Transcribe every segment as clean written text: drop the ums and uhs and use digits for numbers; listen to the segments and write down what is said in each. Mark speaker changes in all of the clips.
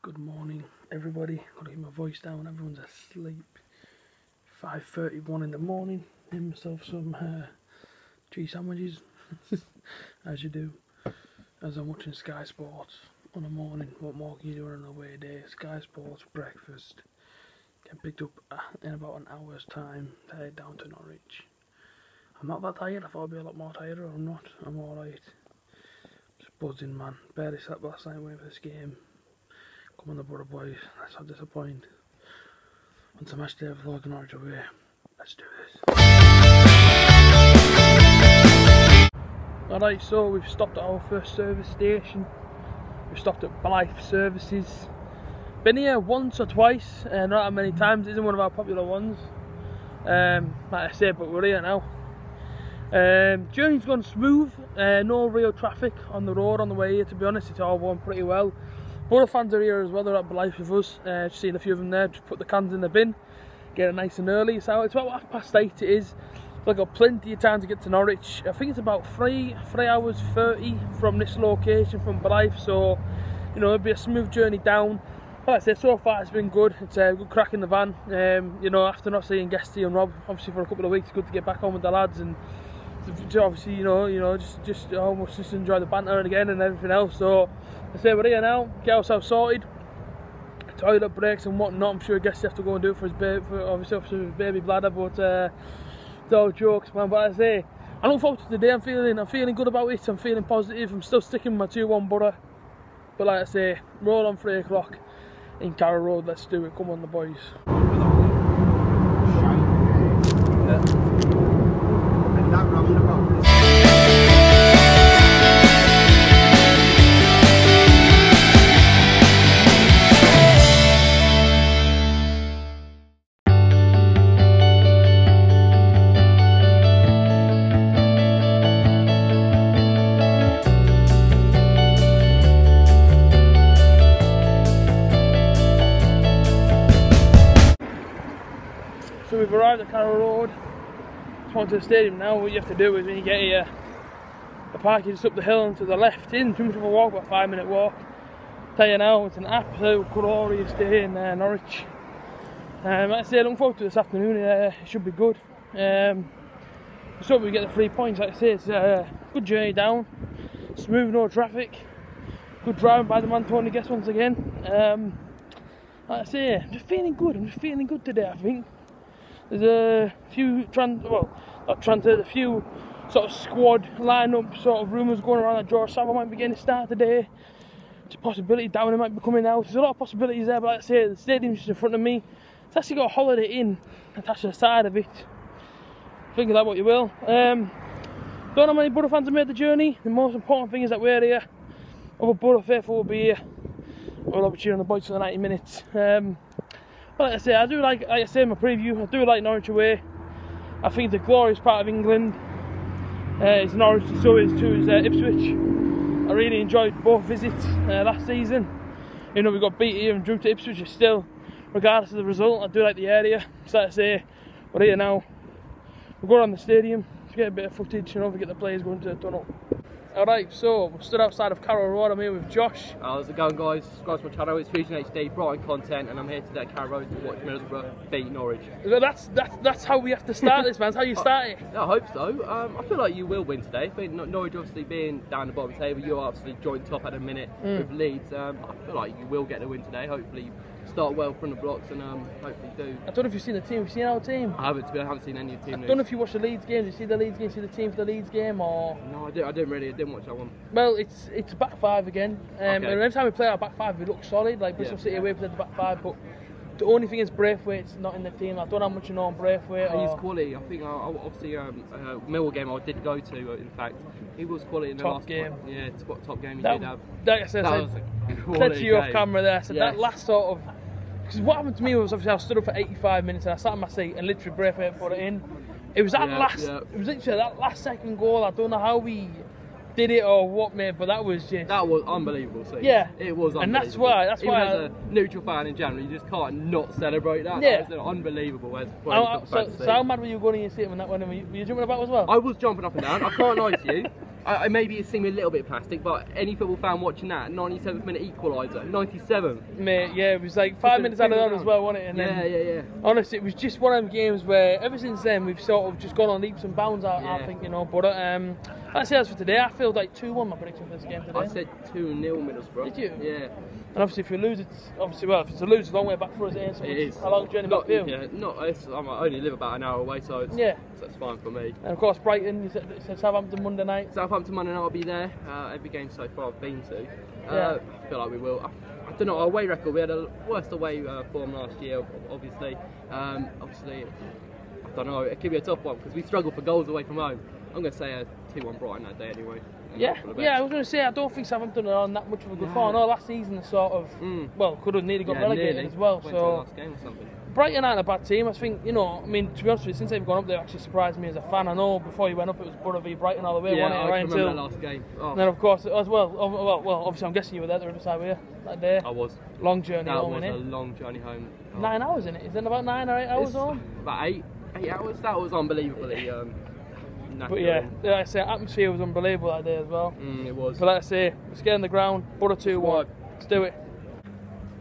Speaker 1: Good morning, everybody. Gotta get my voice down. Everyone's asleep. 5:31 in the morning. Made myself some cheese sandwiches, as you do. As I'm watching Sky Sports on a morning. What more can you do on an away day? Sky Sports breakfast. Get picked up in about an hour's time to head down to Norwich. I'm not that tired. I thought I'd be a lot more tired. I'm not. I'm alright. Just buzzing, man. Barely slept last night waiting for this game. Come on the Borough boys, let's not disappoint. On to Matchday vlog and Norwich away. Let's do this. Alright, so we've stopped at our first service station. We've stopped at Blythe Services. Been here once or twice, not that many times. It isn't one of our popular ones. Like I say, but we're here now. Journey's gone smooth. No real traffic on the road on the way here, to be honest. It's all going pretty well. Borough fans are here as well. They're at Blythe with us. Just seen a few of them there. Just put the cans in the bin, get it nice and early. So it's about 8:30 it is. We've got plenty of time to get to Norwich. I think it's about 3 hours 30 from this location, from Blythe. So, you know, it'll be a smooth journey down. Like I said, so far it's been good. It's a good crack in the van. You know, after not seeing Guesty and Rob, obviously for a couple of weeks, it's good to get back home with the lads and to obviously, you know, just almost just enjoy the banter again and everything else. So I say we're here now, get ourselves sorted, toilet breaks and whatnot. I'm sure Guesty have to go and do it for his baby, obviously for his baby bladder, but it's all jokes, man. But I say, I look forward to today. I'm feeling good about it. I'm feeling positive. I'm still sticking with my 2-1 Borough. But like I say, roll on 3 o'clock in Carrow Road. Let's do it. Come on, the boys. So we've arrived at Carrow Road. Just want to the stadium now. What you have to do is when you get here, the park is just up the hill and to the left. Isn't too much of a walk, about a 5-minute walk. Tell you now, it's an absolute glorious day in Norwich. Like I say, looking forward to this afternoon. It should be good. Just hope we get the 3 points. Like I say, it's a good journey down. Smooth, no traffic. Good driving by the man Tony Guest once again. Like I say, I'm just feeling good. I'm just feeling good today, I think. There's a few a few sort of squad line-up sort of rumours going around that George Sava might be getting a start today. It's a possibility Downer might be coming out. There's a lot of possibilities there, but like I say, the stadium's just in front of me. It's actually got a Holiday Inn attached to the side of it. Think of that what you will. Don't know how many Borough fans have made the journey. The most important thing is that we're here. Other Borough faithful will be here. We'll be cheering on the boys for the 90 minutes. But like I say, I do like I say in my preview, I do like Norwich away. I think the glorious part of England is Norwich, so is Ipswich. I really enjoyed both visits last season. You know, we got beat here and drew to Ipswich, but still, regardless of the result, I do like the area. So like I say, we're here now. We'll go around the stadium to get a bit of footage, you know, to get the players going to the tunnel. Alright, so we're stood outside of Carrow Road. I'm here with Josh.
Speaker 2: How's it going, guys? Subscribe to my channel, Itsfusionhd, Brighton content, and I'm here today at Carrow to watch Middlesbrough beat Norwich.
Speaker 1: That's how we have to start this, man. That's how you start it.
Speaker 2: I hope so. I feel like you will win today. I think Norwich obviously being down the bottom of the table, you're obviously joint top at the minute with Leeds. I feel like you will get the win today. Hopefully you start well from the blocks and hopefully do.
Speaker 1: I don't know if you've seen the team. Have you seen our team?
Speaker 2: I haven't seen any of the team.
Speaker 1: I don't know if you watched the Leeds game. Did you see the Leeds game? See the team for the Leeds game or?
Speaker 2: No, I didn't watch that one.
Speaker 1: Well, it's back five again.
Speaker 2: Okay.
Speaker 1: And every time we play our back five, we look solid. Like Bristol City away, we played the back five, but the only thing is Braithwaite's not in the team. I don't know how much you know on Braithwaite.
Speaker 2: He's quality. I think obviously Millwall game I did go to. In fact, he was quality in the last
Speaker 1: game.
Speaker 2: Yeah, top game he did have.
Speaker 1: Like I said, said to you off camera there. I said that last sort of. Because what happened to me was obviously I stood up for 85 minutes and I sat in my seat and literally Braithwaite put it in. It was that it was literally that last second goal. I don't know how we did it or what, mate, but that was
Speaker 2: unbelievable. See?
Speaker 1: Yeah,
Speaker 2: it was unbelievable.
Speaker 1: And that's why
Speaker 2: even as a neutral fan in general, you just can't not celebrate that.
Speaker 1: Yeah,
Speaker 2: that was unbelievable.
Speaker 1: So how mad were you going in your seat when that went in? Were you jumping about as well?
Speaker 2: I was jumping up and down. I can't lie to you. maybe it seemed a little bit plastic, but any football fan watching that, 97th minute equaliser, 97th.
Speaker 1: Mate, yeah, it was like 5 minutes added on as well, wasn't it? And
Speaker 2: yeah.
Speaker 1: Honestly, it was just one of them games where ever since then we've sort of just gone on leaps and bounds, I think, you know. But I'd say as for today, I feel like 2-1 my prediction for this game today.
Speaker 2: I said 2-0 Middlesbrough.
Speaker 1: Did you?
Speaker 2: Yeah.
Speaker 1: And obviously if you lose, it's obviously, well, if it's a lose, it's a long way back for us, so
Speaker 2: it is.
Speaker 1: A long journey back for you.
Speaker 2: Yeah, I only live about an hour away, so that's fine for me.
Speaker 1: And of course Brighton, you said Southampton Monday night.
Speaker 2: Southampton Monday night, I'll be there. Every game so far I've been to. I feel like we will. I don't know, our away record, we had a worst away form last year, obviously. Obviously, I don't know, it could be a tough one because we struggle for goals away from home. I'm going to say a 2-1 Brighton that day anyway.
Speaker 1: Yeah, I was going to say, I don't think Southampton are on that much of a good form. No, last season they sort of, well, could have nearly got relegated as well.
Speaker 2: Went to the last game or something.
Speaker 1: Brighton aren't a bad team. I think, you know, I mean, to be honest with you, since they've gone up, they've actually surprised me as a fan. I know before you went up, it was Borough v Brighton all the way, wasn't it?
Speaker 2: I remember that last game.
Speaker 1: And then, of course, as well, obviously, I'm guessing you were there the other side, were you, that day?
Speaker 2: I was.
Speaker 1: Long journey home, innit?
Speaker 2: That was a long journey home.
Speaker 1: 9 hours, innit? Is it about 9 or 8 hours home?
Speaker 2: About 8 hours. That was unbelievably.
Speaker 1: But yeah, like I say, atmosphere was unbelievable that day as well.
Speaker 2: It was.
Speaker 1: But like I say, let's get on the ground, Borough 2-1. Let's do it.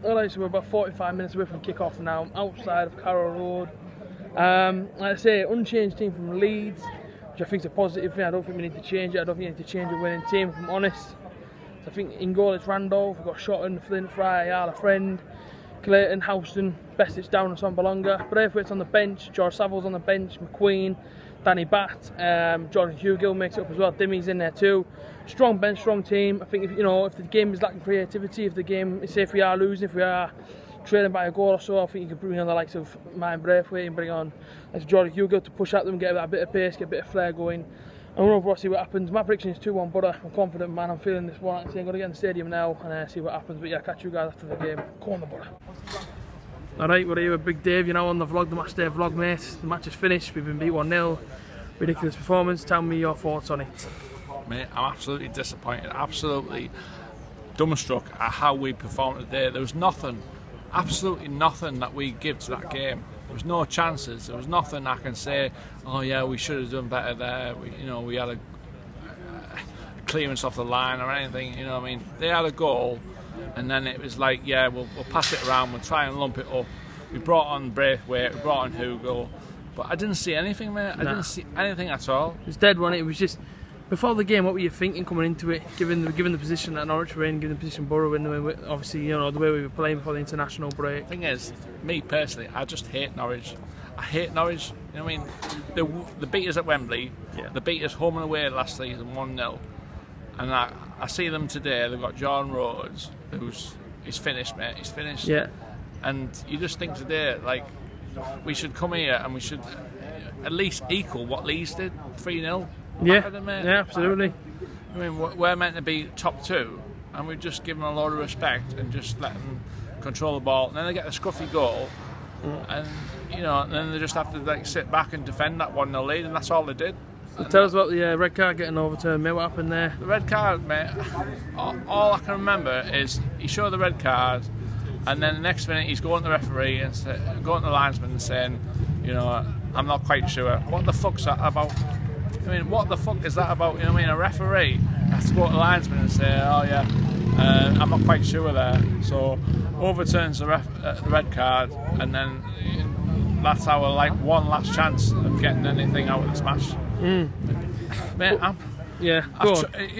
Speaker 1: Alright, so we're about 45 minutes away from kick-off now, outside of Carrow Road. Like I say, unchanged team from Leeds, which I think is a positive thing. I don't think we need to change it. I don't think we need to change a winning team, if I'm honest. So I think in goal it's Randolph, we've got Shotton, Flint, Fry, Arla Friend, Clayton, Houston, Bestić down and Sombalonga. Braithwaite's on the bench, George Saville's on the bench, McQueen, Danny Batt, Jordan Hugill makes it up as well. Dimmy's in there too. Strong bench, strong team. I think if the game is lacking creativity, if the game, say if we are losing, if we are trailing by a goal or so, I think you could bring on the likes of Martin Braithwaite and bring on Jordan Hugill to push at them, get a bit of pace, get a bit of flair going. And we'll see what happens. My prediction is 2-1 Borough. I'm confident, man. I'm feeling this one. I'm going to get in the stadium now and see what happens. But yeah, catch you guys after the game. Go on the Borough. Alright, we're here with Big Dave. You're now on the vlog, the Matchday vlog, mate. The match is finished. We've been beat 1-0. Ridiculous performance. Tell me your thoughts on it.
Speaker 3: Mate, I'm absolutely disappointed. Absolutely dumbstruck at how we performed today. There was nothing, absolutely nothing that we give to that game. There was no chances. There was nothing I can say, oh yeah, we should have done better there. We had a clearance off the line or anything. You know what I mean? They had a goal, and then it was like, yeah, we'll pass it around. We'll try and lump it up. We brought on Braithwaite. We brought on Hugill. But I didn't see anything, mate. I didn't see anything at all. It
Speaker 1: was dead, wasn't it? It was just, before the game, what were you thinking coming into it? Given the position that Norwich were in, given the position Borough were in, obviously, you know, the way we were playing before the international break.
Speaker 3: The thing is, me personally, I just hate Norwich. I hate Norwich. You know what I mean? They beat us at Wembley. Yeah. They beat us home and away last season 1-0. And I see them today. They've got John Rhodes, he's finished, mate. He's finished.
Speaker 1: Yeah.
Speaker 3: And you just think today, like, we should come here and we should at least equal what Leeds did, 3-0.
Speaker 1: Yeah, absolutely.
Speaker 3: I mean, we're meant to be top 2, and we've just given them a lot of respect and just let them control the ball. And then they get a scruffy goal, and and then they just have to like sit back and defend that 1-0 lead, and that's all they did.
Speaker 1: Tell us about the red card getting overturned, mate. What happened there?
Speaker 3: The red card, mate. All I can remember is he showed the red card. And then the next minute he's going to the referee and going to the linesman and saying, I'm not quite sure. What the fuck's that about? I mean, what the fuck is that about? You know what I mean? A referee has to go to the linesman and say, oh yeah, I'm not quite sure there. So overturns the red card, and then that's our one last chance of getting anything out of this match. Mate, I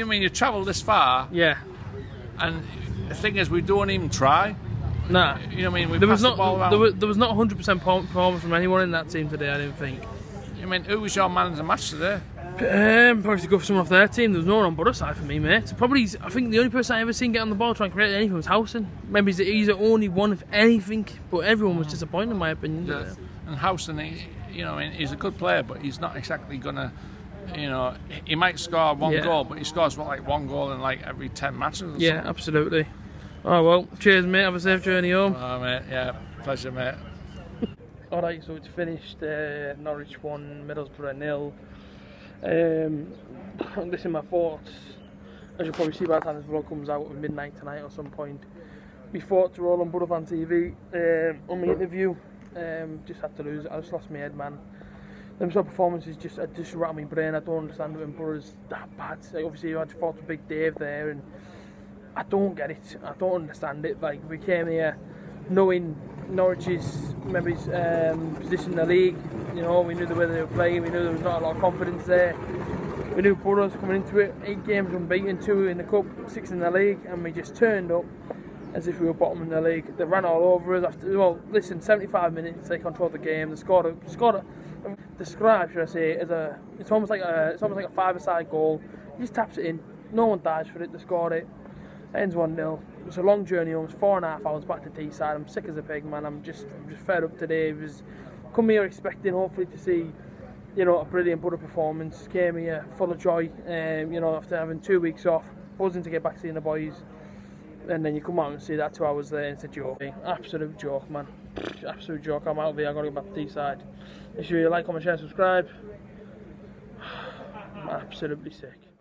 Speaker 3: mean, you travel this far.
Speaker 1: Yeah.
Speaker 3: And the thing is, we don't even try.
Speaker 1: Nah,
Speaker 3: you know what I mean? There was not
Speaker 1: 100% performance from anyone in that team today. I didn't think.
Speaker 3: I mean, who was your man in the match today?
Speaker 1: Probably to go for someone off their team. There was no one on Borough side for me, mate. Probably, I think the only person I ever seen get on the ball trying to create anything was Houston. Maybe he's the only one of anything, but everyone was disappointed in my opinion.
Speaker 3: Yeah. And Houston, he's a good player, but he's not exactly gonna. He might score one goal, but he scores like one goal in like every 10 matches. Or something.
Speaker 1: Absolutely. Oh well, cheers mate, have a safe journey home.
Speaker 3: Oh mate, yeah, pleasure mate.
Speaker 1: Alright, so it's finished, Norwich 1, Middlesbrough 0. This is my thoughts. As you'll probably see by the time this vlog comes out at midnight tonight or some point. My thoughts are all on Borough Fan TV. On my interview, just had to lose it. I just lost my head, man. them sort of performances just rattle my brain. I don't understand it when Borough's that bad. Like, obviously you had to fought with Big Dave there, and I don't get it. I don't understand it. Like, we came here knowing Norwich's maybe position in the league. You know, we knew the way they were playing. We knew there was not a lot of confidence there. We knew Borough's coming into it. 8 games unbeaten, 2 in the cup, 6 in the league, and we just turned up as if we were bottom in the league. They ran all over us after. Well, listen, 75 minutes they controlled the game. They scored a described, should I say, as a. It's almost like a 5-a-side goal. He just taps it in. No one dies for it. They scored it. Ends 1-0. It's a long journey home. It's 4.5 hours back to Teesside. I'm sick as a pig, man. I'm just fed up today. It was come here expecting hopefully to see, you know, a brilliant Borough performance. Came here full of joy. You know, after having 2 weeks off, buzzing to get back seeing the boys. And then you come out and see that 2 hours there, and it's a joke. Absolute joke, man. Absolute joke. I'm out of here. I've got to get back to Teesside. Make sure you like, comment, share, subscribe. I'm absolutely sick.